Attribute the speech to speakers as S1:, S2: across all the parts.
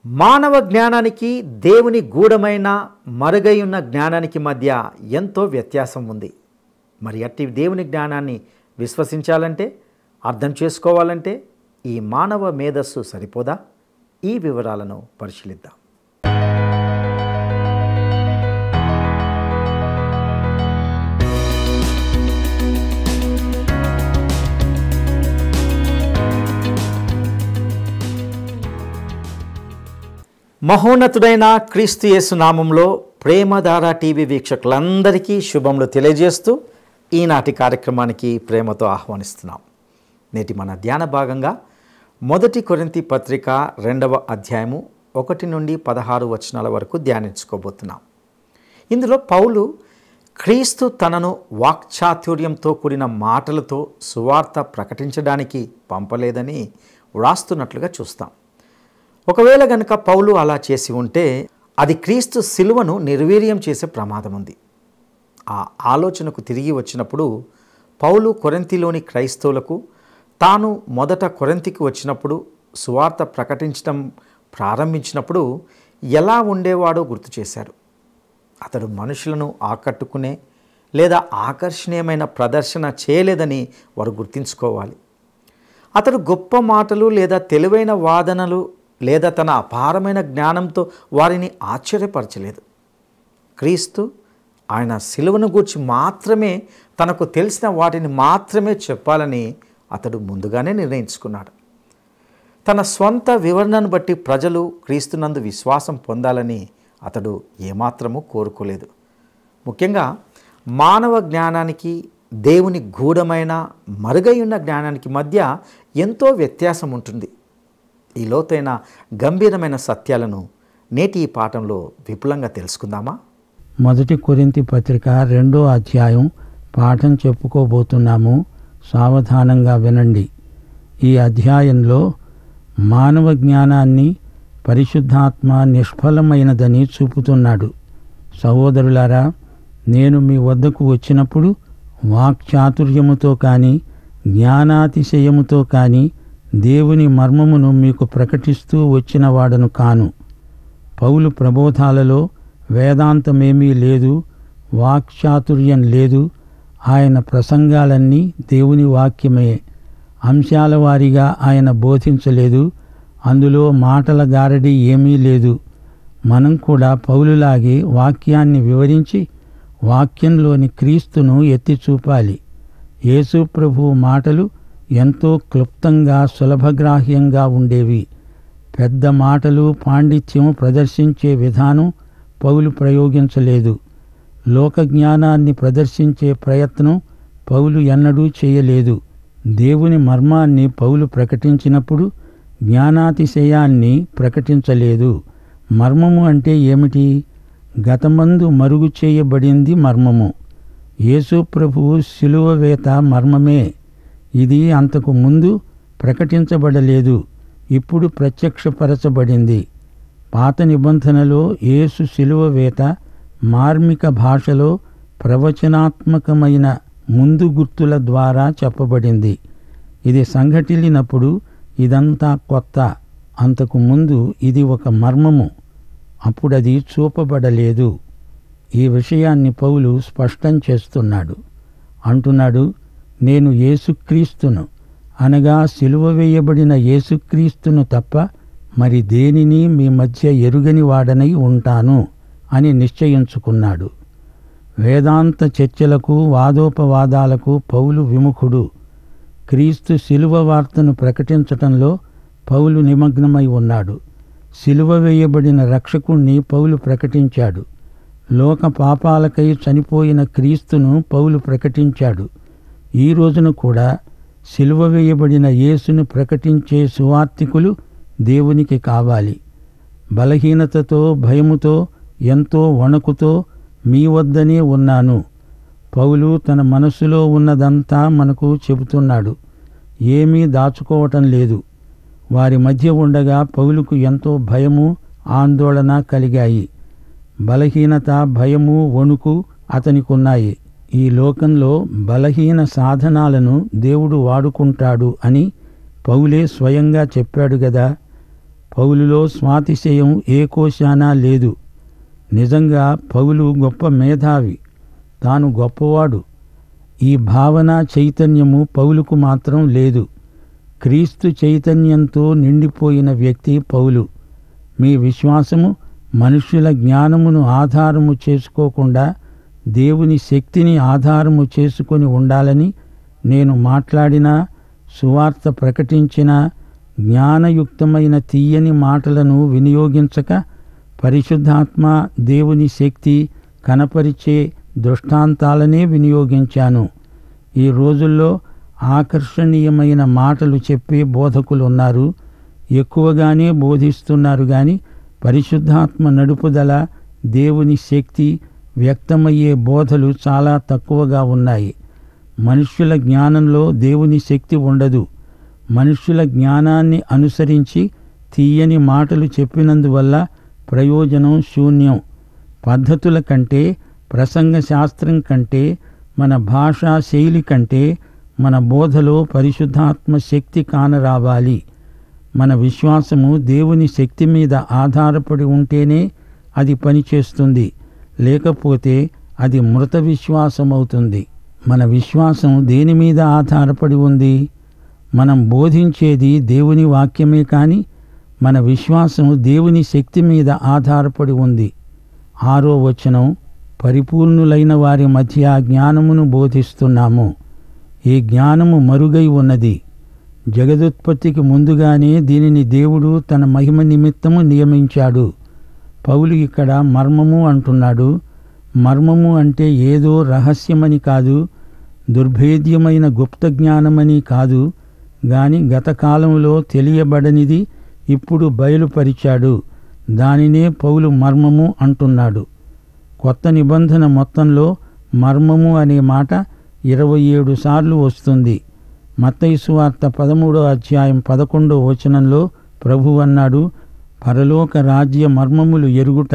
S1: మానవ జ్ఞానానికి దేవుని గూఢమైన మరుగైయున్న జ్ఞానానికి మధ్య ఎంతో వ్యత్యాసం ఉంది. మరి అట్టి దేవుని జ్ఞానాన్ని విశ్వసించాలంటే, అర్థం చేసుకోవాలంటే ఈ మానవ మేధస్సు సరిపోదా? ఈ వివరాలను పరిశీలిద్దాం. మహోన్నతుడైన క్రీస్తు యేసు నామంలో ప్రేమధార టీవీ వీక్షకులందరికీ శుభములు తెలియజేస్తూ ఈనాటి కార్యక్రమానికి ప్రేమతో ఆహ్వానిస్తున్నాం. నేటి మన ధ్యాన భాగంగా 1 కొరింథీ పత్రిక 2వ అధ్యాయము 1 నుండి 16 వచనాల వరకు ధ్యానించుకోబోతున్నాం. ఇందులో పౌలు క్రీస్తు తనను వాక్చాతుర్యంతో కూడిన మాటలతో సువార్త ప్రకటించడానికి పంపలేదని వ్రాస్తున్నట్లుగా చూస్తాం. ఒకవేళ గనుక పౌలు అలా చేసి ఉంటే అది క్రీస్తు శిలువను నిర్వీర్యం చేసే ప్రమాదం ఉంది. ఆ ఆలోచనకు తిరిగి వచ్చినప్పుడు పౌలు కొరింథీలోని క్రైస్తవులకు తాను మొదట కొరింథీకి వచ్చినప్పుడు సువార్త ప్రకటించడం ప్రారంభించినప్పుడు ఎలా ఉండేవాడో గుర్తు చేశారు. అతడు మనుషులను ఆకట్టుకునే లేదా ఆకర్షణీయమైన ప్రదర్శన చేయలేదని వారు గుర్తుంచుకోవాలి. అతడు గొప్ప మాటలు లేదా తెలివైన వాదనలు లేదా తన అపారమైన జ్ఞానంతో వారిని ఆశ్చర్యపరచలేదు. క్రీస్తు ఆయన శిలువను గూర్చి మాత్రమే, తనకు తెలిసిన వాటిని మాత్రమే చెప్పాలని అతడు ముందుగానే నిర్ణయించుకున్నాడు. తన స్వంత వివరణను బట్టి ప్రజలు క్రీస్తునందు విశ్వాసం పొందాలని అతడు ఏమాత్రము కోరుకోలేదు. ముఖ్యంగా మానవ జ్ఞానానికి దేవుని గూఢమైన మరుగైయున్న జ్ఞానానికి మధ్య ఎంతో వ్యత్యాసం ఉంటుంది. ఈ లోతైన గంభీరమైన సత్యాలను నేటి ఈ పాఠంలో విపులంగా తెలుసుకుందామా?
S2: 1 కొరింథీ పత్రిక 2వ అధ్యాయం పాఠం చెప్పుకోబోతున్నాము. సావధానంగా వినండి. ఈ అధ్యాయంలో మానవ జ్ఞానాన్ని పరిశుద్ధాత్మ నిష్ఫలమైనదని చూపుతున్నాడు. సహోదరులారా, నేను మీ వద్దకు వచ్చినప్పుడు వాక్చాతుర్యముతో కానీ జ్ఞానాతిశయముతో కానీ దేవుని మర్మమును మీకు ప్రకటిస్తూ వచ్చిన వాడను కాను. పౌలు ప్రబోధాలలో వేదాంతమేమీ లేదు, వాక్చాతుర్యం లేదు. ఆయన ప్రసంగాలన్నీ దేవుని వాక్యమే. అంశాల వారీగా ఆయన బోధించలేదు. అందులో మాటల గారడి ఏమీ లేదు. మనం కూడా పౌలులాగే వాక్యాన్ని వివరించి వాక్యంలోని క్రీస్తును ఎత్తి చూపాలి. యేసు ప్రభువు మాటలు ఎంతో క్లుప్తంగా సులభగ్రాహ్యంగా ఉండేవి. పెద్ద మాటలు పాండిత్యం ప్రదర్శించే విధానం పౌలు ప్రయోగించలేదు. లోకజ్ఞానాన్ని ప్రదర్శించే ప్రయత్నం పౌలు ఎన్నడూ చేయలేదు. దేవుని మర్మాన్ని పౌలు ప్రకటించినప్పుడు జ్ఞానాతిశయాన్ని ప్రకటించలేదు. మర్మము అంటే ఏమిటి? గతమందు మరుగు చేయబడింది మర్మము. యేసు ప్రభువు శిలువ వేత మర్మమే. ఇది అంతకు ముందు ప్రకటించబడలేదు, ఇప్పుడు ప్రత్యక్షపరచబడింది. పాత నిబంధనలో యేసు శిలువ వేత మార్మిక భాషలో ప్రవచనాత్మకమైన ముందు గుర్తుల ద్వారా చెప్పబడింది. ఇది సంఘటిల్లినప్పుడు ఇదంతా కొత్త. అంతకు ముందు ఇది ఒక మర్మము, అప్పుడది చూపబడలేదు. ఈ విషయాన్ని పౌలు స్పష్టం చేస్తున్నాడు. అంటున్నాడు, నేను యేసుక్రీస్తును అనగా సిలువ వేయబడిన యేసుక్రీస్తును తప్ప మరి దేనిని మీ మధ్య ఎరుగని వాడనై ఉంటాను అని నిశ్చయించుకున్నాడు. వేదాంత చర్చలకు వాదోపవాదాలకు పౌలు విముఖుడు. క్రీస్తు శిలువ వార్తను ప్రకటించటంలో పౌలు నిమగ్నమై ఉన్నాడు. శిలువ వేయబడిన రక్షకుణ్ణి పౌలు ప్రకటించాడు. లోక పాపాలకై చనిపోయిన క్రీస్తును పౌలు ప్రకటించాడు. ఈ రోజున కూడా సిలువ వేయబడిన యేసును ప్రకటించే సువార్తికులు దేవునికి కావాలి. బలహీనతతో, భయముతో, ఎంతో వణుకుతో మీ వద్దనే ఉన్నాను. పౌలు తన మనస్సులో ఉన్నదంతా మనకు చెబుతున్నాడు. ఏమీ దాచుకోవటం లేదు. వారి మధ్య ఉండగా పౌలుకు ఎంతో భయము, ఆందోళన కలిగాయి. బలహీనత, భయము, వణుకు అతనికున్నాయి. ఈ లోకంలో బలహీన సాధనాలను దేవుడు వాడుకుంటాడు అని పౌలే స్వయంగా చెప్పాడు గదా. పౌలులో స్వాతిశయం ఏ కోశానా లేదు. నిజంగా పౌలు గొప్ప మేధావి, తాను గొప్పవాడు. ఈ భావన చైతన్యము పౌలుకు మాత్రం లేదు. క్రీస్తు చైతన్యంతో నిండిపోయిన వ్యక్తి పౌలు. మీ విశ్వాసము మనుష్యుల జ్ఞానమును ఆధారము చేసుకోకుండా దేవుని శక్తిని ఆధారము చేసుకొని ఉండాలని నేను మాట్లాడినా, సువార్త ప్రకటించినా జ్ఞానయుక్తమైన తీయని మాటలను వినియోగించక పరిశుద్ధాత్మ దేవుని శక్తి కనపరిచే దృష్టాంతాలనే వినియోగించాను. ఈ రోజుల్లో ఆకర్షణీయమైన మాటలు చెప్పే బోధకులున్నారు, ఎక్కువగానే బోధిస్తున్నారు. కానీ పరిశుద్ధాత్మ నడుపుదల, దేవుని శక్తి వ్యక్తమయ్యే బోధలు చాలా తక్కువగా ఉన్నాయి. మనుష్యుల జ్ఞానంలో దేవుని శక్తి ఉండదు. మనుష్యుల జ్ఞానాన్ని అనుసరించి తీయని మాటలు చెప్పినందువల్ల ప్రయోజనం శూన్యం. పద్ధతుల కంటే, ప్రసంగ శాస్త్రం కంటే, మన భాషా శైలి కంటే మన బోధలో పరిశుద్ధాత్మ శక్తి కానరావాలి. మన విశ్వాసము దేవుని శక్తి మీద ఆధారపడి ఉంటేనే అది పనిచేస్తుంది, లేకపోతే అది మృత విశ్వాసమవుతుంది. మన విశ్వాసం దేని మీద ఆధారపడి ఉంది? మనం బోధించేది దేవుని వాక్యమే, కానీ మన విశ్వాసం దేవుని శక్తి మీద ఆధారపడి ఉంది. 6వ వచనం, పరిపూర్ణులైన వారి మధ్య జ్ఞానమును బోధిస్తున్నాము. ఈ జ్ఞానము మరుగై ఉన్నది. జగదుత్పత్తికి ముందుగానే దీనిని దేవుడు తన మహిమ నిమిత్తము నియమించాడు. పౌలు ఇక్కడ మర్మము అంటున్నాడు. మర్మము అంటే ఏదో రహస్యమని కాదు, దుర్భేద్యమైన గుప్త జ్ఞానమని కాదు, గాని గతకాలంలో తెలియబడనిది ఇప్పుడు బయలుపరిచాడు. దానినే పౌలు మర్మము అంటున్నాడు. కొత్త నిబంధన మొత్తంలో మర్మము అనే మాట 27 సార్లు వస్తుంది. మత్తయి సువార్త 13వ అధ్యాయం 11వ వచనంలో ప్రభువు అన్నాడు, పరలోక రాజ్య మర్మములు ఎరుగుట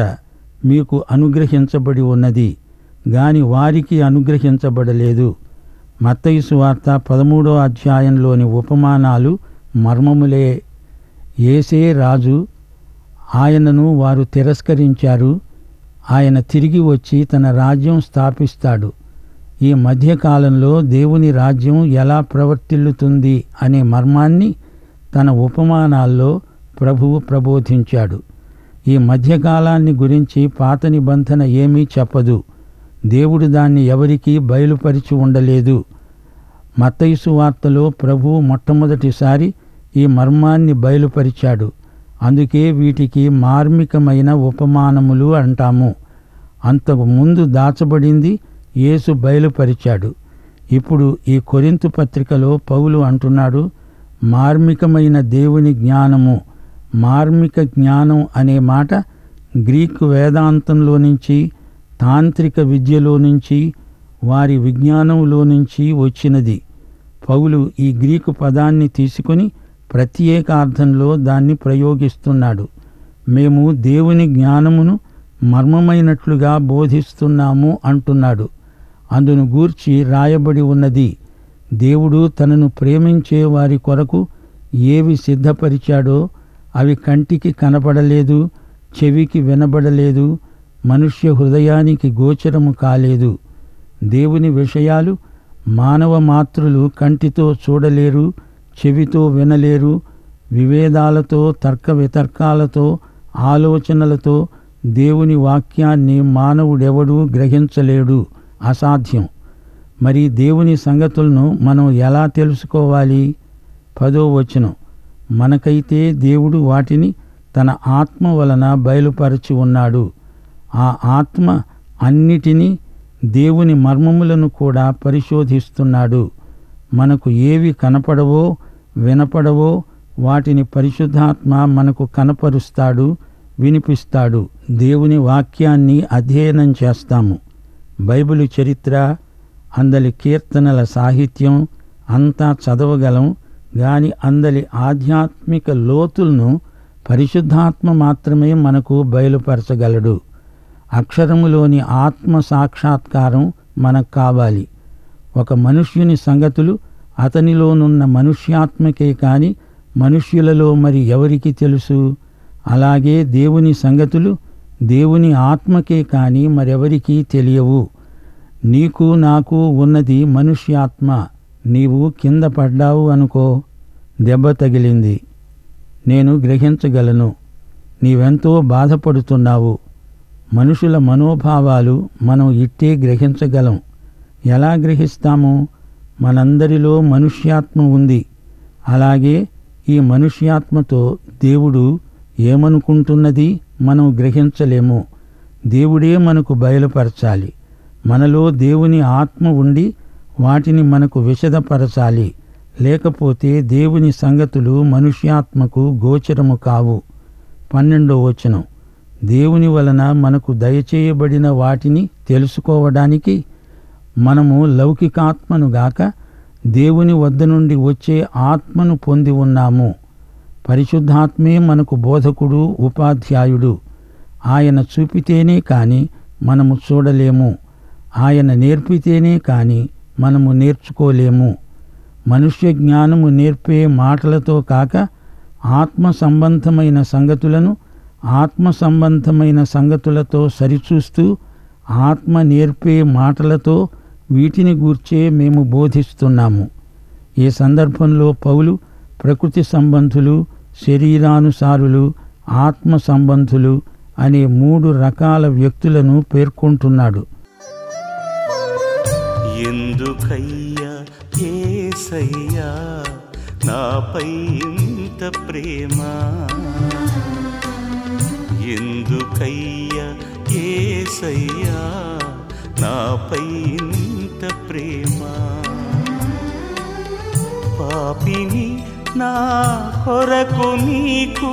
S2: మీకు అనుగ్రహించబడి ఉన్నది, గాని వారికి అనుగ్రహించబడలేదు. మత్తయి సువార్త 13వ అధ్యాయంలోని ఉపమానాలు మర్మములే. యేసే రాజు, ఆయనను వారు తిరస్కరించారు. ఆయన తిరిగి వచ్చి తన రాజ్యం స్థాపిస్తాడు. ఈ మధ్యకాలంలో దేవుని రాజ్యం ఎలా ప్రవర్తిల్లుతుంది అనే మర్మాన్ని తన ఉపమానాల్లో ప్రభువు ప్రబోధించాడు. ఈ మధ్యకాలాన్ని గురించి పాత నిబంధన ఏమీ చెప్పదు. దేవుడు దాన్ని ఎవరికీ బయలుపరిచి ఉండలేదు. మత్తయి సువార్తలో ప్రభువు మొట్టమొదటిసారి ఈ మర్మాన్ని బయలుపరిచాడు. అందుకే వీటికి మార్మికమైన ఉపమానములు అంటాము. అంతకు ముందు దాచబడింది యేసు బయలుపరిచాడు. ఇప్పుడు ఈ కొరింథు పత్రికలో పౌలు అంటున్నాడు, మార్మికమైన దేవుని జ్ఞానము. మార్మిక జ్ఞానం అనే మాట గ్రీకు వేదాంతంలో నుంచి, తాంత్రిక విద్యలో నుంచి, వారి విజ్ఞానంలో నుంచి వచ్చినది. పౌలు ఈ గ్రీకు పదాన్ని తీసుకుని ప్రత్యేకార్థంలో దాన్ని ప్రయోగిస్తున్నాడు. మేము దేవుని జ్ఞానమును మర్మమైనట్లుగా బోధిస్తున్నాము అంటున్నాడు. అందును గూర్చి రాయబడి ఉన్నది, దేవుడు తనను ప్రేమించే వారి కొరకు ఏవి సిద్ధపరిచాడో అవి కంటికి కనపడలేదు, చెవికి వినబడలేదు, మనుష్య హృదయానికి గోచరము కాలేదు. దేవుని విషయాలు మానవ మాతృలు కంటితో చూడలేరు, చెవితో వినలేరు. వివేదాలతో, తర్క వితర్కాలతో, ఆలోచనలతో దేవుని వాక్యాన్ని మానవుడెవడూ గ్రహించలేడు, అసాధ్యం. మరి దేవుని సంగతులను మనం ఎలా తెలుసుకోవాలి? 10వ వచనం, మనకైతే దేవుడు వాటిని తన ఆత్మ వలన బయలుపరచి ఉన్నాడు. ఆ ఆత్మ అన్నిటినీ, దేవుని మర్మములను కూడా పరిశోధిస్తున్నాడు. మనకు ఏవి కనపడవో, వినపడవో వాటిని పరిశుద్ధాత్మ మనకు కనపరుస్తాడు, వినిపిస్తాడు. దేవుని వాక్యాన్ని అధ్యయనం చేస్తాము. బైబిలు చరిత్ర, అందలి కీర్తనల సాహిత్యం అంతా చదవగలం. గాని అందలి ఆధ్యాత్మిక లోతులను పరిశుద్ధాత్మ మాత్రమే మనకు బయలుపరచగలడు. అక్షరములోని ఆత్మ సాక్షాత్కారం మనకు కావాలి. ఒక మనుష్యుని సంగతులు అతనిలోనున్న మనుష్యాత్మకే కాని మనుష్యులలో మరి ఎవరికి తెలుసు? అలాగే దేవుని సంగతులు దేవుని ఆత్మకే కాని మరెవరికీ తెలియవు. నీకు నాకు ఉన్నది మనుష్యాత్మ. నీవు కింద పడ్డావు అనుకో, దెబ్బ తగిలింది, నేను గ్రహించగలను. నీవెంతో బాధపడుతున్నావు. మనుషుల మనోభావాలు మనం ఇట్టే గ్రహించగలం. ఎలా గ్రహిస్తాము? మనందరిలో మనుష్యాత్మ ఉంది. అలాగే ఈ మనుష్యాత్మతో దేవుడు ఏమనుకుంటున్నది మనం గ్రహించలేము. దేవుడే మనకు బయలుపరచాలి. మనలో దేవుని ఆత్మ ఉండి వాటిని మనకు విశదపరచాలి. లేకపోతే దేవుని సంగతులు మనుష్యాత్మకు గోచరము కావు. 12వ వచనం, దేవుని వలన మనకు దయచేయబడిన వాటిని తెలుసుకోవడానికి మనము లౌకికాత్మను గాక దేవుని వద్ద నుండి వచ్చే ఆత్మను పొంది ఉన్నాము. పరిశుద్ధాత్మే మనకు బోధకుడు, ఉపాధ్యాయుడు. ఆయన చూపితేనే కాని మనము చూడలేము. ఆయన నేర్పితేనే కాని మనము నేర్చుకోలేము. మనుష్య జ్ఞానము నేర్పే మాటలతో కాక ఆత్మ సంబంధమైన సంగతులను ఆత్మ సంబంధమైన సంగతులతో సరిచూస్తూ ఆత్మ నేర్పే మాటలతో వీటిని గూర్చే మేము బోధిస్తున్నాము. ఈ సందర్భంలో పౌలు ప్రకృతి సంబంధులు, శరీరానుసారులు, ఆత్మ సంబంధులు అనే 3 రకాల వ్యక్తులను పేర్కొంటున్నాడు.
S3: ఎందుకయ్యా యేసయ్యా నాపై ఇంత ప్రేమ, ఎందుకయ్యా యేసయ్యా నాపై ఇంత ప్రేమ, పాపిని నా కొరకు నీకు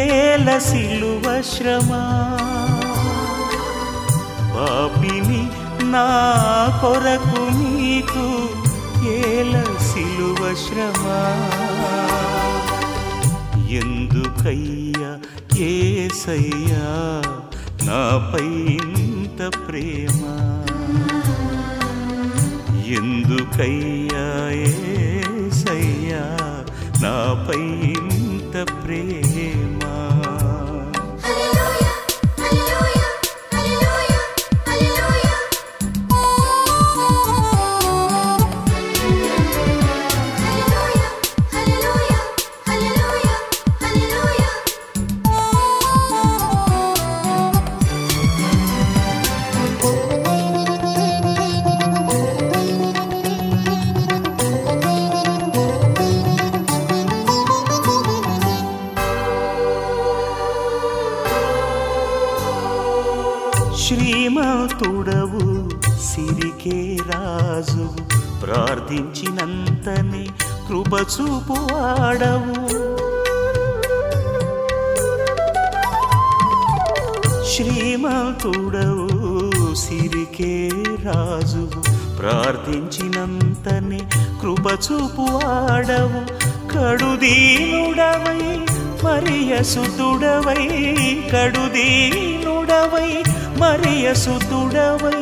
S3: ఏల సిలువ శ్రమ, పాపిని నా కొరకు నీకు ఏల సిలువ శ్రమ, ఎందుకయ్యా యేసయ్యా నాపై ఇంత ప్రేమ, ఎందుకయ్యా యేసయ్యా నాపై ఇంత ప్రేమ. శ్రీమంతుడవు సిరికే రాజువు, ప్రార్థించినంతనే కృప చూపువాడవు, శ్రీమంతుడవు సిరికే రాజువు, ప్రార్థించినంతనే కృప చూపువాడవు, కడుదీనుడవై మరియసుతుడవై, కడుదీనుడవై మరియసుతుడవై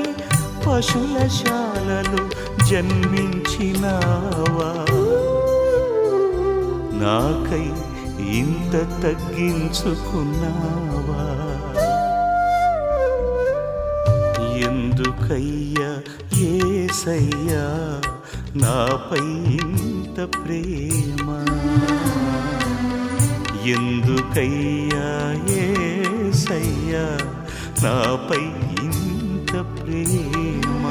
S3: పశులశాలలో జన్మించినావా, నాకై ఇంత తగ్గించుకున్నావా, ఎందుకయ్యా యేసయ్యా నాపై ఇంత ప్రేమ, ఎందుకయ్యా యేసయ్యా నాపై ఇంత ప్రేమ.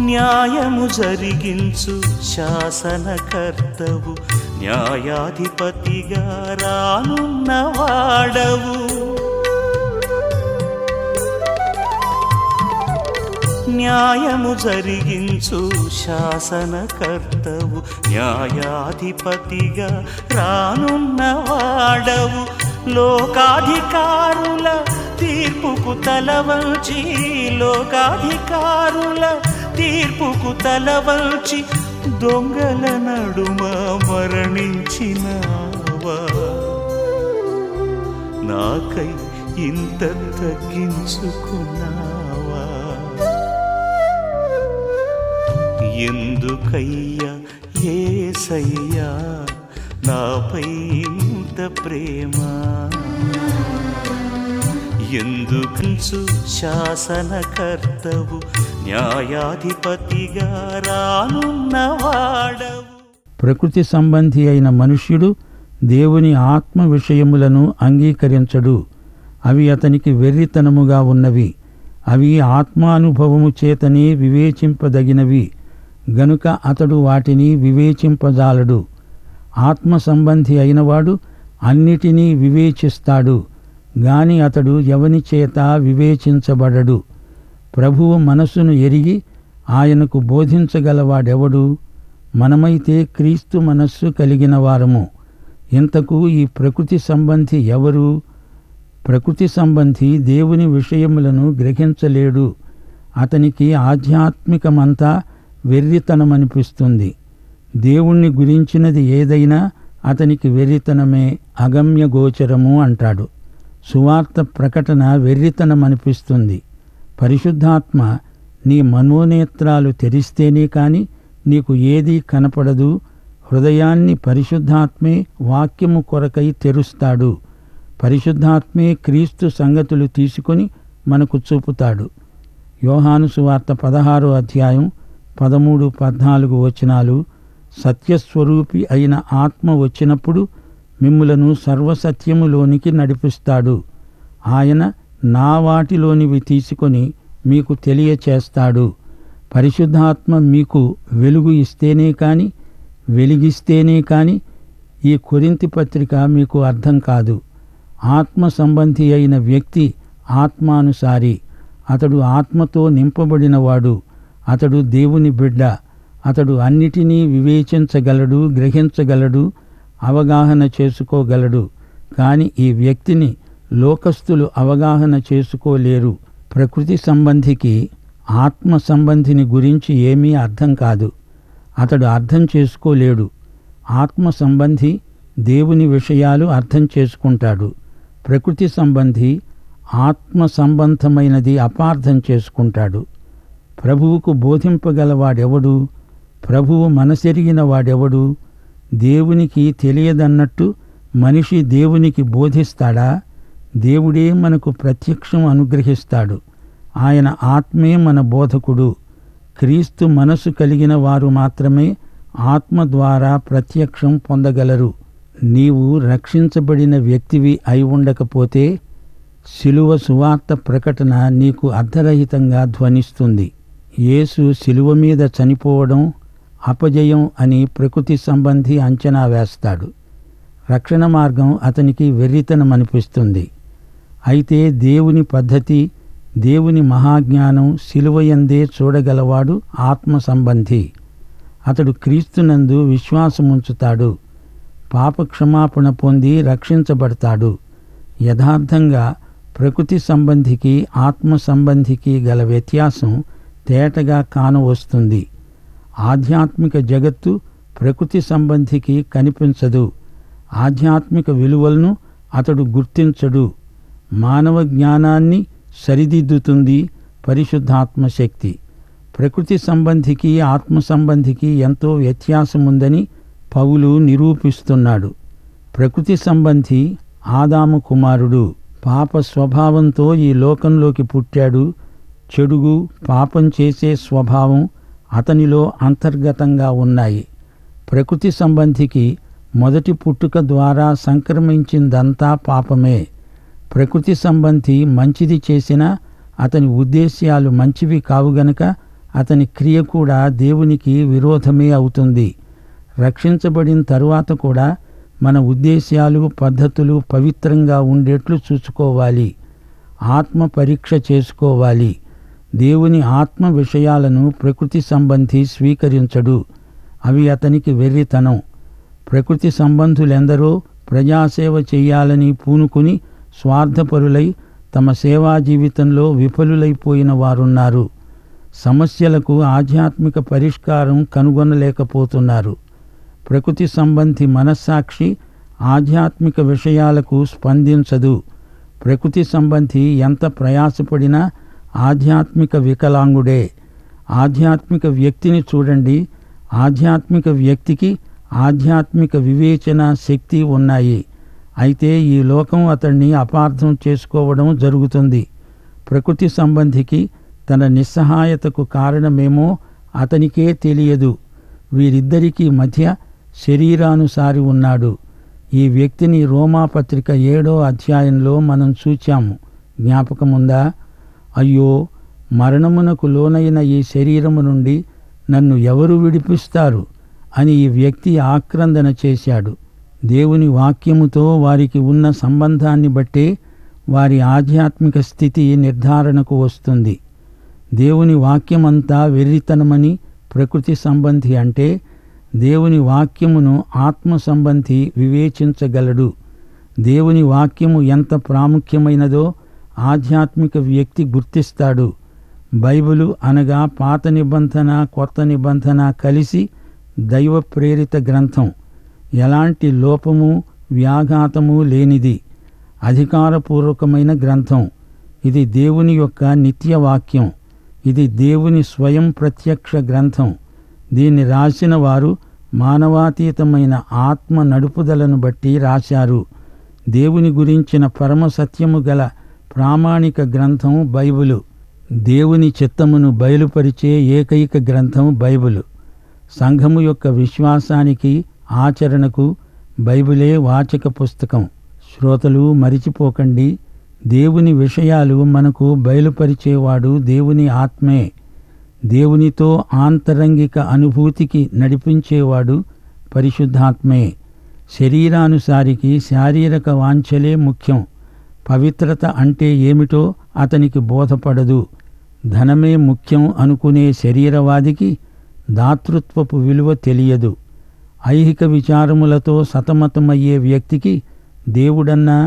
S3: న్యాయము జరిగించు శాసనకర్తవు, న్యాయాధిపతిగా రానున్నవాడవు, న్యాయము జరిగించు శాసనకర్తవు, న్యాయాధిపతిగా రానున్నవాడవు, లోకాధికారుల తీర్పుకు తలవంచి, లోకాధికారుల తీర్పుకు తలవంచి దొంగల నడుమ మరణించినావా. నాకై ఇంత తగ్గించుకున్నావా. ఎందుకయ్యా యేసయ్యా నాపై ఇంత ప్రేమ. ఎందుకంచు శాసనకర్తవు న్యాయాధిపతిగా రానున్నవాడవు.
S2: ప్రకృతి సంబంధి అయిన మనుష్యుడు దేవుని ఆత్మ విషయములను అంగీకరించడు. అవి అతనికి వెర్రితనముగా ఉన్నవి. అవి ఆత్మానుభవము చేతనే వివేచింపదగినవి గనుక అతడు వాటిని వివేచింపజాలడు. ఆత్మ సంబంధి అయినవాడు అన్నిటినీ వివేచిస్తాడు గాని అతడు ఎవని చేత వివేచించబడడు. ప్రభువు మనస్సును ఎరిగి ఆయనకు బోధించగలవాడెవడు? మనమైతే క్రీస్తు మనస్సు కలిగిన వారము. ఇంతకు ఈ ప్రకృతి సంబంధి ఎవరు? ప్రకృతి సంబంధి దేవుని విషయములను గ్రహించలేడు. అతనికి ఆధ్యాత్మికమంతా వెర్రితనమనిపిస్తుంది. దేవుణ్ణి గురించినది ఏదైనా అతనికి వెర్రితనమే, అగమ్యగోచరము అంటాడు. సువార్త ప్రకటన వెర్రితనమనిపిస్తుంది. పరిశుద్ధాత్మ నీ మనోనేత్రాలు తెరిస్తేనే కాని నీకు ఏదీ కనపడదు. హృదయాన్ని పరిశుద్ధాత్మే వాక్యము కొరకై తెరుస్తాడు. పరిశుద్ధాత్మే క్రీస్తు సంగతులు తీసుకొని మనకు చూపుతాడు. యోహాను సువార్త 16వ అధ్యాయం 13-14 వచనాలు. సత్యస్వరూపి అయిన ఆత్మ వచ్చినప్పుడు మిమ్ములను సర్వసత్యములోనికి నడిపిస్తాడు. ఆయన నా వాటిలోనివి తీసుకొని మీకు తెలియచేస్తాడు. పరిశుద్ధాత్మ మీకు వెలుగు ఇస్తేనే కాని, వెలిగిస్తేనే కాని ఈ కొరింథీ పత్రిక మీకు అర్థం కాదు. ఆత్మ సంబంధి అయిన వ్యక్తి ఆత్మానుసారి. అతడు ఆత్మతో నింపబడినవాడు. అతడు దేవుని బిడ్డ. అతడు అన్నిటినీ వివేచించగలడు, గ్రహించగలడు, అవగాహన చేసుకోగలడు. కాని ఈ వ్యక్తిని లోకస్తులు అవగాహన చేసుకోలేరు. ప్రకృతి సంబంధికి ఆత్మ సంబంధిని గురించి ఏమీ అర్థం కాదు. అతడు అర్థం చేసుకోలేడు. ఆత్మ సంబంధి దేవుని విషయాలు అర్థం చేసుకుంటాడు. ప్రకృతి సంబంధి ఆత్మ సంబంధమైనది అపార్థం చేసుకుంటాడు. ప్రభువుకు బోధింపగలవాడెవడు? ప్రభువు మనసెరిగిన వాడెవడు? దేవునికి తెలియదన్నట్టు మనిషి దేవునికి బోధిస్తాడా? దేవుడే మనకు ప్రత్యక్షం అనుగ్రహిస్తాడు. ఆయన ఆత్మే మన బోధకుడు. క్రీస్తు మనసు కలిగిన వారు మాత్రమే ఆత్మ ద్వారా ప్రత్యక్షం పొందగలరు. నీవు రక్షించబడిన వ్యక్తివి అయి ఉండకపోతే శిలువ సువార్త ప్రకటన నీకు అర్థరహితంగా ధ్వనిస్తుంది. యేసు శిలువ మీద చనిపోవడం అపజయం అని ప్రకృతి సంబంధి అంచనా వేస్తాడు. రక్షణ మార్గం అతనికి వెర్రితనమనిపిస్తుంది. అయితే దేవుని పద్ధతి, దేవుని మహాజ్ఞానం శిలువయందే చూడగలవాడు ఆత్మ సంబంధి. అతడు క్రీస్తునందు విశ్వాసముంచుతాడు. పాపక్షమాపణ పొంది రక్షించబడతాడు. యథార్థంగా ప్రకృతి సంబంధికి ఆత్మ సంబంధికి గల వ్యత్యాసం తేటగా కానవస్తుంది. ఆధ్యాత్మిక జగత్తు ప్రకృతి సంబంధికి కనిపించదు. ఆధ్యాత్మిక విలువలను అతడు గుర్తించడు. మానవ జ్ఞానాన్ని సరిదిద్దుతుంది పరిశుద్ధాత్మ శక్తి. ప్రకృతి సంబంధికి ఆత్మ సంబంధికి ఎంతో వ్యత్యాసముందని పౌలు నిరూపిస్తున్నాడు. ప్రకృతి సంబంధి ఆదాము కుమారుడు. పాప స్వభావంతో ఈ లోకంలోకి పుట్టాడు. చెడుగు, పాపం చేసే స్వభావం అతనిలో అంతర్గతంగా ఉన్నాయి. ప్రకృతి సంబంధికి మొదటి పుట్టుక ద్వారా సంక్రమించిందంతా పాపమే. ప్రకృతి సంబంధి మంచిది చేసినా అతని ఉద్దేశ్యాలు మంచివి కావు గనక అతని క్రియ కూడా దేవునికి విరోధమే అవుతుంది. రక్షించబడిన తరువాత కూడా మన ఉద్దేశ్యాలు, పద్ధతులు పవిత్రంగా ఉండేట్లు చూసుకోవాలి. ఆత్మ పరీక్ష చేసుకోవాలి. దేవుని ఆత్మ విషయాలను ప్రకృతి సంబంధి స్వీకరించడు. అవి అతనికి వెర్రితనం. ప్రకృతి సంబంధులెందరో ప్రజాసేవ చెయ్యాలని పూనుకుని స్వార్థపరులై తమ సేవా జీవితంలో విఫలులైపోయిన వారున్నారు. సమస్యలకు ఆధ్యాత్మిక పరిష్కారం కనుగొనలేకపోతున్నారు. ప్రకృతి సంబంధి మనస్సాక్షి ఆధ్యాత్మిక విషయాలకు స్పందించదు. ప్రకృతి సంబంధి ఎంత ప్రయాసపడినా ఆధ్యాత్మిక వికలాంగుడే. ఆధ్యాత్మిక వ్యక్తిని చూడండి. ఆధ్యాత్మిక వ్యక్తికి ఆధ్యాత్మిక వివేచన, శక్తి ఉన్నాయి. అయితే ఈ లోకం అతన్ని అపార్థం చేసుకోవడం జరుగుతుంది. ప్రకృతి సంబంధికి తన నిస్సహాయతకు కారణమేమో అతనికే తెలియదు. వీరిద్దరికీ మధ్య శరీరానుసారి ఉన్నాడు. ఈ వ్యక్తిని రోమాపత్రిక 7వ అధ్యాయంలో మనం చూచాము. జ్ఞాపకముందా? అయ్యో, మరణమునకు లోనైన ఈ శరీరము నుండి నన్ను ఎవరు విడిపిస్తారు అని ఈ వ్యక్తి ఆక్రందన చేశాడు. దేవుని వాక్యముతో వారికి ఉన్న సంబంధాన్ని బట్టే వారి ఆధ్యాత్మిక స్థితి నిర్ధారణకు వస్తుంది. దేవుని వాక్యమంతా వెర్రితనమని ప్రకృతి సంబంధి అంటే, దేవుని వాక్యమును ఆత్మ సంబంధి వివేచించగలడు. దేవుని వాక్యము ఎంత ప్రాముఖ్యమైనదో ఆధ్యాత్మిక వ్యక్తి గుర్తిస్తాడు. బైబిలు అనగా పాత నిబంధన, కొత్త నిబంధన కలిసి దైవ ప్రేరిత గ్రంథం. ఎలాంటి లోపము, వ్యాఘాతము లేనిది. అధికారపూర్వకమైన గ్రంథం. ఇది దేవుని యొక్క నిత్యవాక్యం. ఇది దేవుని స్వయం ప్రత్యక్ష గ్రంథం. దీన్ని రాసిన వారు మానవాతీతమైన ఆత్మ నడుపుదలను బట్టి రాశారు. దేవుని గురించిన పరమ సత్యము గల ప్రామాణిక గ్రంథం బైబిలు. దేవుని చిత్తమును బయలుపరిచే ఏకైక గ్రంథం బైబిలు. సంఘము యొక్క విశ్వాసానికి, ఆచరణకు బైబిలే వాచక పుస్తకం. శ్రోతలు మరిచిపోకండి, దేవుని విషయాలు మనకు బయలుపరిచేవాడు దేవుని ఆత్మే. దేవునితో ఆంతరంగిక అనుభూతికి నడిపించేవాడు పరిశుద్ధాత్మే. శరీరానుసారికి శారీరక వాంఛలే ముఖ్యం. పవిత్రత అంటే ఏమిటో అతనికి బోధపడదు. ధనమే ముఖ్యం అనుకునే శరీరవాదికి దాతృత్వపు విలువ తెలియదు. ఐహిక విచారములతో సతమతమయ్యే వ్యక్తికి దేవుడన్నా,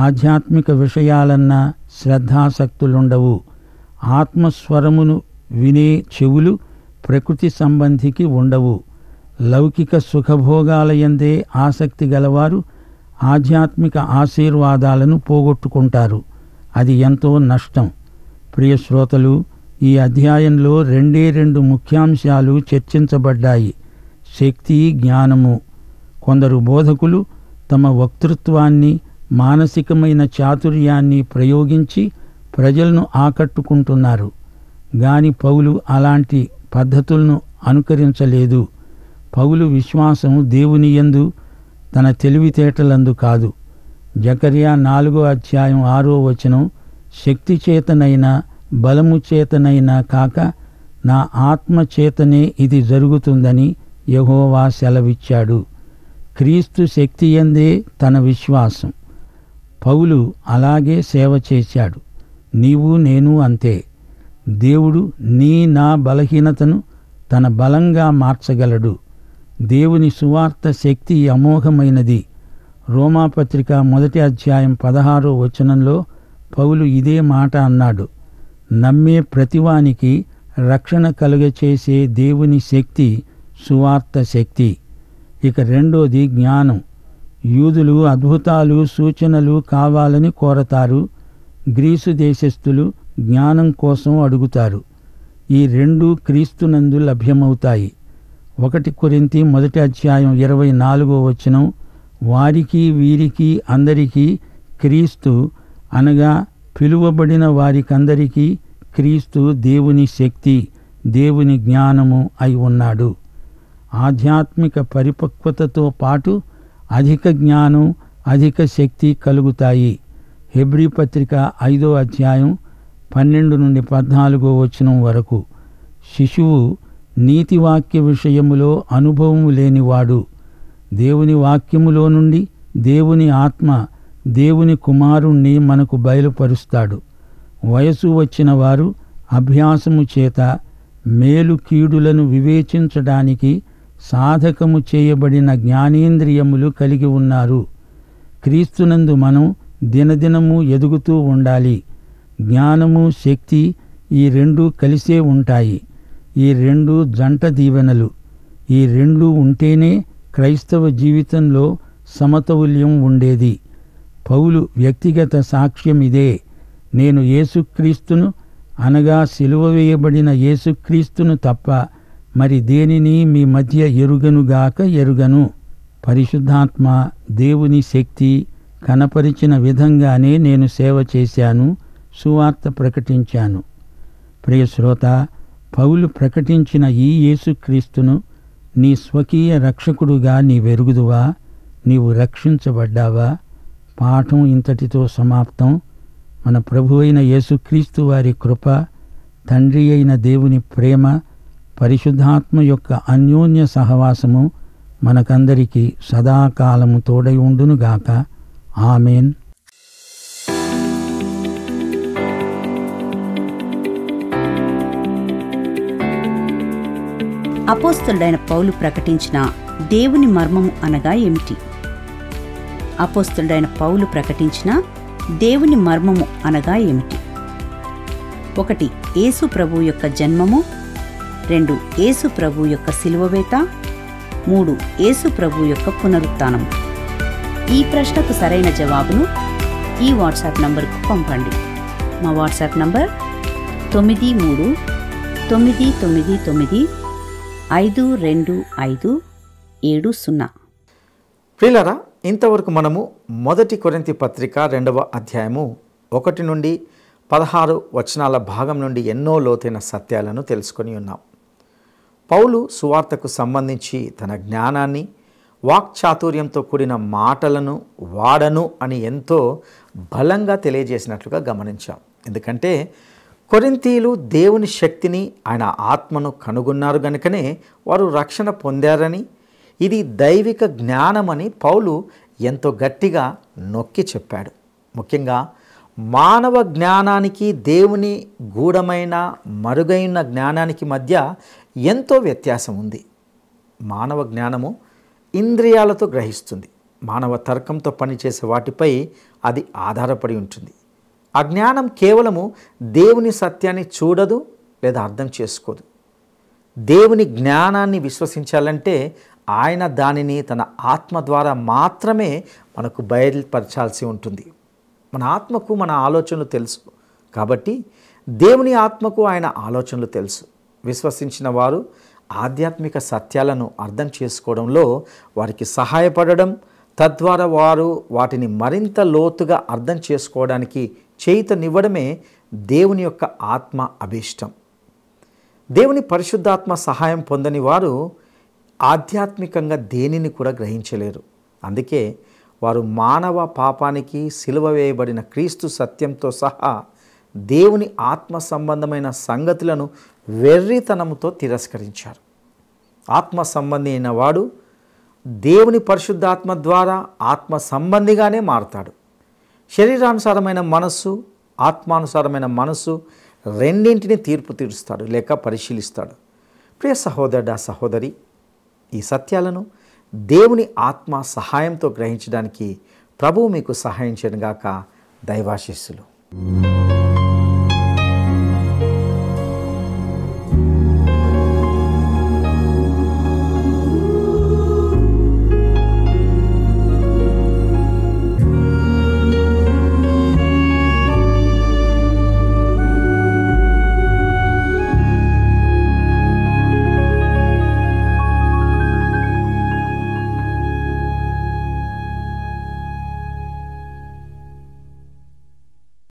S2: ఆధ్యాత్మిక విషయాలన్నా శ్రద్ధాసక్తులుండవు. ఆత్మస్వరమును వినే చెవులు ప్రకృతి సంబంధికి ఉండవు. లౌకిక సుఖభోగాలయందే ఆసక్తి గలవారు ఆధ్యాత్మిక ఆశీర్వాదాలను పోగొట్టుకుంటారు. అది ఎంతో నష్టం. ప్రియ శ్రోతలు, ఈ అధ్యాయంలో 2 ముఖ్యాంశాలు చర్చించబడ్డాయి: శక్తి, జ్ఞానము. కొందరు బోధకులు తమ వక్తృత్వాన్ని, మానసికమైన చాతుర్యాన్ని ప్రయోగించి ప్రజలను ఆకట్టుకుంటున్నారు. గాని పౌలు అలాంటి పద్ధతులను అనుకరించలేదు. పౌలు విశ్వాసం దేవుని యందు, తన తెలివితేటలందు కాదు. జకర్యా 4వ అధ్యాయం 6వ వచనం, శక్తి చేతనైనా బలము చేతనైనా కాక నా ఆత్మ చేతనే ఇది జరుగుతుందని యెహోవా సెలవిచ్చాడు. క్రీస్తు శక్తియందే తన విశ్వాసం. పౌలు అలాగే సేవ చేశాడు. నీవు నేను అంతే. దేవుడు నా బలహీనతను తన బలంగా మార్చగలడు. దేవుని సువార్త శక్తి అమోఘమైనది. రోమాపత్రిక 1వ అధ్యాయం 16వ వచనంలో పౌలు ఇదే మాట అన్నాడు. నమ్మే ప్రతివానికి రక్షణ కలుగచేసే దేవుని శక్తి సువార్త శక్తి. ఇక రెండోది జ్ఞానం. యూదులు అద్భుతాలు, సూచనలు కావాలని కోరతారు. గ్రీసు దేశస్థులు జ్ఞానం కోసం అడుగుతారు. ఈ 2 క్రీస్తునందు లభ్యమవుతాయి. 1 కొరింథీ 1వ అధ్యాయం 24వ వచనం, వారికి వీరికి అందరికీ క్రీస్తు అనగా పిలువబడిన వారికందరికీ క్రీస్తు దేవుని శక్తి, దేవుని జ్ఞానము అయి ఉన్నాడు. ఆధ్యాత్మిక పరిపక్వతతో పాటు అధిక జ్ఞానం, అధిక శక్తి కలుగుతాయి. హెబ్రీ పత్రిక 5వ అధ్యాయం 12 నుండి 14వ వచనం వరకు. శిశువు నీతివాక్య విషయములో అనుభవము లేనివాడు. దేవుని వాక్యములో నుండి దేవుని ఆత్మ దేవుని కుమారుణ్ణి మనకు బయలుపరుస్తాడు. వయసు వచ్చిన వారు అభ్యాసము చేత మేలు కీడులను వివేచించడానికి సాధకము చేయబడిన జ్ఞానేంద్రియములు కలిగి ఉన్నారు. క్రీస్తునందు మనం దినదినము ఎదుగుతూ ఉండాలి. జ్ఞానము, శక్తి ఈ రెండూ కలిసే ఉంటాయి. ఈ రెండూ జంట దీవెనలు. ఈ రెండూ ఉంటేనే క్రైస్తవ జీవితంలో సమతౌల్యం ఉండేది. పౌలు వ్యక్తిగత సాక్ష్యం ఇదే. నేను యేసుక్రీస్తును, అనగా సిలువ వేయబడిన యేసుక్రీస్తును తప్ప మరి దేనిని మీ మధ్య ఎరుగనుగాక ఎరుగను. పరిశుద్ధాత్మ, దేవుని శక్తి కనపరిచిన విధంగానే నేను సేవ చేశాను, సువార్త ప్రకటించాను. ప్రియశ్రోత, పౌలు ప్రకటించిన ఈ యేసుక్రీస్తును నీ స్వకీయ రక్షకుడుగా నీవెరుగుదువా? నీవు రక్షించబడ్డావా? పాఠం ఇంతటితో సమాప్తం. మన ప్రభువైన యేసుక్రీస్తు వారి కృప, తండ్రి అయిన దేవుని ప్రేమ, పరిశుద్ధాత్మ యొక్క అన్యోన్య సహవాసము మనకందరికీ సదాకాలము తోడై ఉండునుగాక. ఆమేన్.
S4: అపోస్తలుడైన పౌలు ప్రకటించిన దేవుని మర్మము అనగా ఏమిటి? అపోస్తలుడైన పౌలు ప్రకటించిన దేవుని మర్మము అనగా ఏమిటి? 1. యేసు ప్రభువు యొక్క జన్మము. 2. యేసు ప్రభువు యొక్క సిలువవేత. 3. యేసు ప్రభువు యొక్క పునరుత్థానము. ఈ ప్రశ్నకు సరైన జవాబును ఈ వాట్సాప్ నంబర్కు పంపండి. మా వాట్సాప్ నంబర్ 9339952570.
S1: ప్రియులారా, ఇంతవరకు మనము 1 కొరింథీ పత్రిక 2వ అధ్యాయము 1 నుండి 16 వచనాల భాగం నుండి ఎన్నో లోతైన సత్యాలను తెలుసుకొని ఉన్నాం. పౌలు సువార్తకు సంబంధించి తన జ్ఞానాన్ని, వాక్చాతుర్యంతో కూడిన మాటలను వాడను అని ఎంతో బలంగా తెలియజేసినట్లుగా గమనించాం. ఎందుకంటే కొరింథీయులు దేవుని శక్తిని, ఆయన ఆత్మను కనుగొన్నారు గనుకనే వారు రక్షణ పొందారని, ఇది దైవిక జ్ఞానమని పౌలు ఎంతో గట్టిగా నొక్కి చెప్పాడు. ముఖ్యంగా మానవ జ్ఞానానికి దేవుని గూఢమైన మరుగైన జ్ఞానానికి మధ్య ఎంతో వ్యత్యాసం ఉంది. మానవ జ్ఞానము ఇంద్రియాలతో గ్రహిస్తుంది. మానవ తర్కంతో పనిచేసే వాటిపై అది ఆధారపడి ఉంటుంది. ఆ జ్ఞానం కేవలము దేవుని సత్యాన్ని చూడదు లేదా అర్థం చేసుకోదు. దేవుని జ్ఞానాన్ని విశ్వసించాలంటే ఆయన దానిని తన ఆత్మ ద్వారా మాత్రమే మనకు బయలుపరచాల్సి ఉంటుంది. మన ఆత్మకు మన ఆలోచనలు తెలుసు కాబట్టి దేవుని ఆత్మకు ఆయన ఆలోచనలు తెలుసు. విశ్వసించిన వారు ఆధ్యాత్మిక సత్యాలను అర్థం చేసుకోవడంలో వారికి సహాయపడడం, తద్వారా వారు వాటిని మరింత లోతుగా అర్థం చేసుకోవడానికి చేయుతనివ్వడమే దేవుని యొక్క ఆత్మ అభీష్టం. దేవుని పరిశుద్ధాత్మ సహాయం పొందని వారు ఆధ్యాత్మికంగా దేనిని కూడా గ్రహించలేరు. అందుకే వారు మానవ పాపానికి సిలువ వేయబడిన క్రీస్తు సత్యంతో సహా దేవుని ఆత్మ సంబంధమైన సంగతులను వెర్రితనంతో తిరస్కరించారు. ఆత్మ సంబంధి అయిన వాడు దేవుని పరిశుద్ధాత్మ ద్వారా ఆత్మ సంబంధిగానే మారుతాడు. శరీరానుసారమైన మనస్సు, ఆత్మానుసారమైన మనస్సు రెండింటిని తీర్పు తీరుస్తాడు లేక పరిశీలిస్తాడు. ప్రియ సహోదరుడా, సహోదరి, ఈ సత్యాలను దేవుని ఆత్మ సహాయంతో గ్రహించడానికి ప్రభువు మీకు సహాయం చేయనుగాక. దైవాశీస్సులు.